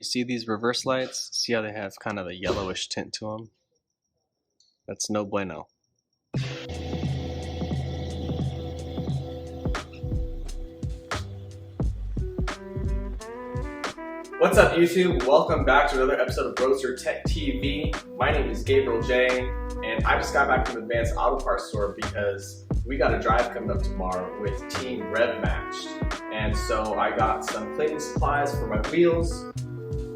You see these reverse lights? See how they have kind of a yellowish tint to them? That's no bueno. What's up YouTube? Welcome back to another episode of Roadster Tech TV. My name is Gabriel J, and I just got back from the Advanced Auto Parts store because we got a drive coming up tomorrow with Team Rev Matched. And so I got some cleaning supplies for my wheels.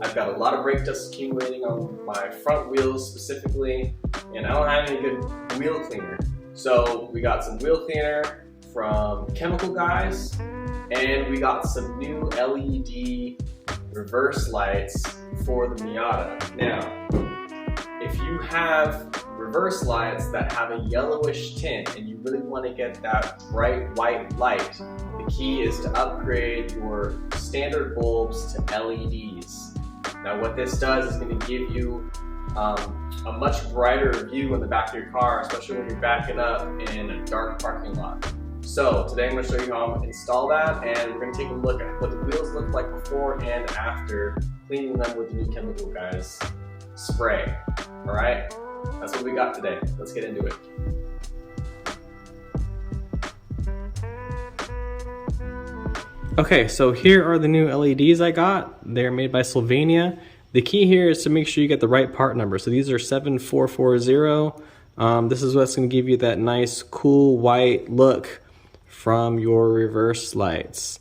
I've got a lot of brake dust accumulating on my front wheels specifically, and I don't have any good wheel cleaner. So we got some wheel cleaner from Chemical Guys, and we got some new LED reverse lights for the Miata. Now, if you have reverse lights that have a yellowish tint and you really want to get that bright white light, the key is to upgrade your standard bulbs to LEDs. Now what this does is going to give you a much brighter view in the back of your car, especially when you're backing up in a dark parking lot. So today I'm going to show you how I'm going to install that, and we're going to take a look at what the wheels look like before and after cleaning them with the new Chemical Guys spray. Alright, that's what we got today. Let's get into it. Okay, so here are the new LEDs I got. They're made by Sylvania. The key here is to make sure you get the right part number. So these are 7440. This is what's going to give you that nice, cool white look from your reverse lights.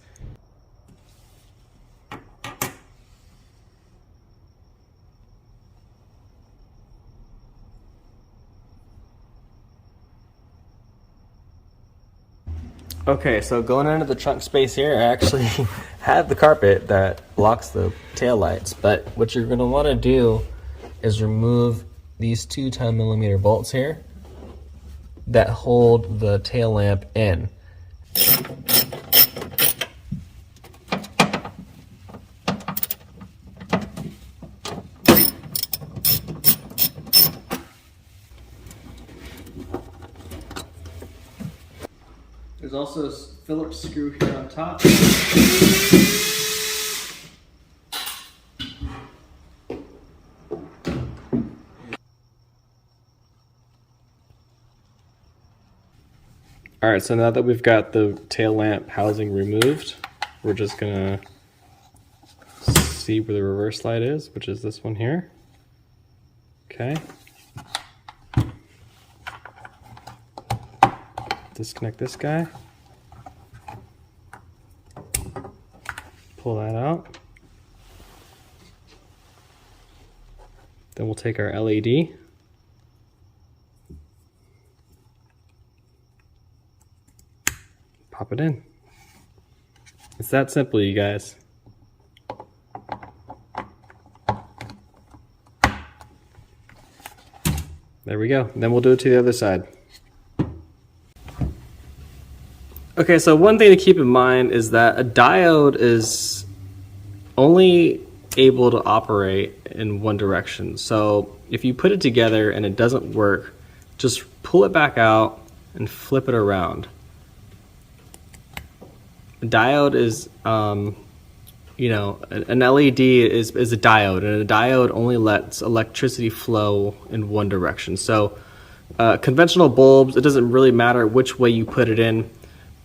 Okay, so going into the trunk space here, I actually have the carpet that blocks the tail lights, but what you're going to want to do is remove these two 10mm bolts here that hold the tail lamp in. There's also a Phillips screw here on top. Alright, so now that we've got the tail lamp housing removed, we're just gonna see where the reverse light is, which is this one here. Okay. Disconnect this guy. Pull that out. Then we'll take our LED. Pop it in. It's that simple, you guys. There we go. Then we'll do it to the other side. Okay, so one thing to keep in mind is that a diode is only able to operate in one direction. So if you put it together and it doesn't work, just pull it back out and flip it around. A diode is, you know, an LED is a diode, and a diode only lets electricity flow in one direction. So conventional bulbs, it doesn't really matter which way you put it in.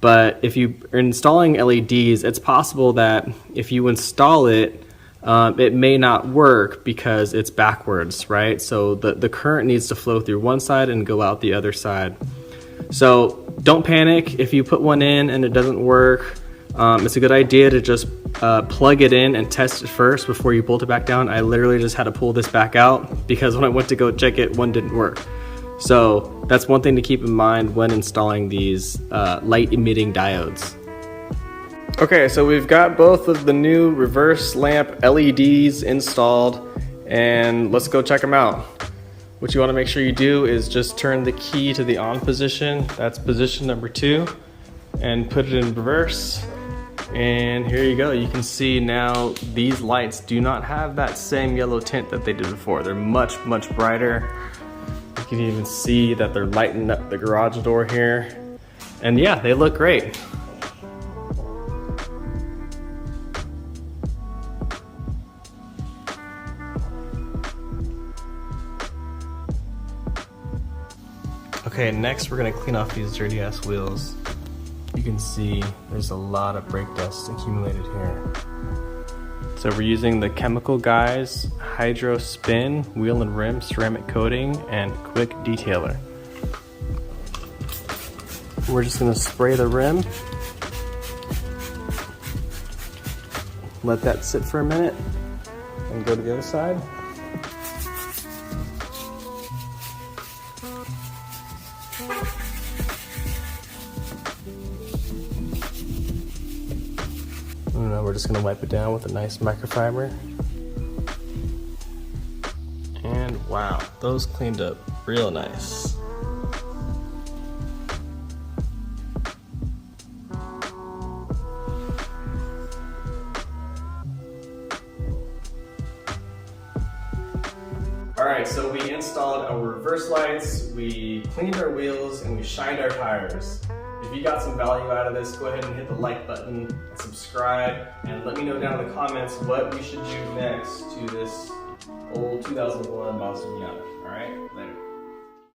But if you are installing LEDs, it's possible that if you install it, it may not work because it's backwards, right? So the current needs to flow through one side and go out the other side. So don't panic if you put one in and it doesn't work. It's a good idea to just plug it in and test it first before you bolt it back down. I literally just had to pull this back out because when I went to go check it, one didn't work. So that's one thing to keep in mind when installing these light emitting diodes. Okay, so we've got both of the new reverse lamp LEDs installed, and let's go check them out. What you want to make sure you do is just turn the key to the on position. That's position number 2, and put it in reverse. And here you go. You can see now these lights do not have that same yellow tint that they did before. They're much, much brighter. You can even see that they're lighting up the garage door here. And yeah, they look great. Okay, next we're gonna clean off these dirty ass wheels. You can see there's a lot of brake dust accumulated here. So we're using the Chemical Guys Hydro Spin Wheel and Rim Ceramic Coating and Quick Detailer. We're just gonna spray the rim. Let that sit for a minute and go to the other side. And then we're just gonna wipe it down with a nice microfiber. And wow, those cleaned up real nice. Alright, so we installed our reverse lights, we cleaned our wheels, and we shined our tires. If you got some value out of this, go ahead and hit the like button and subscribe, and let me know down in the comments what we should do next to this old 2001 Mazda Miata. Alright, later.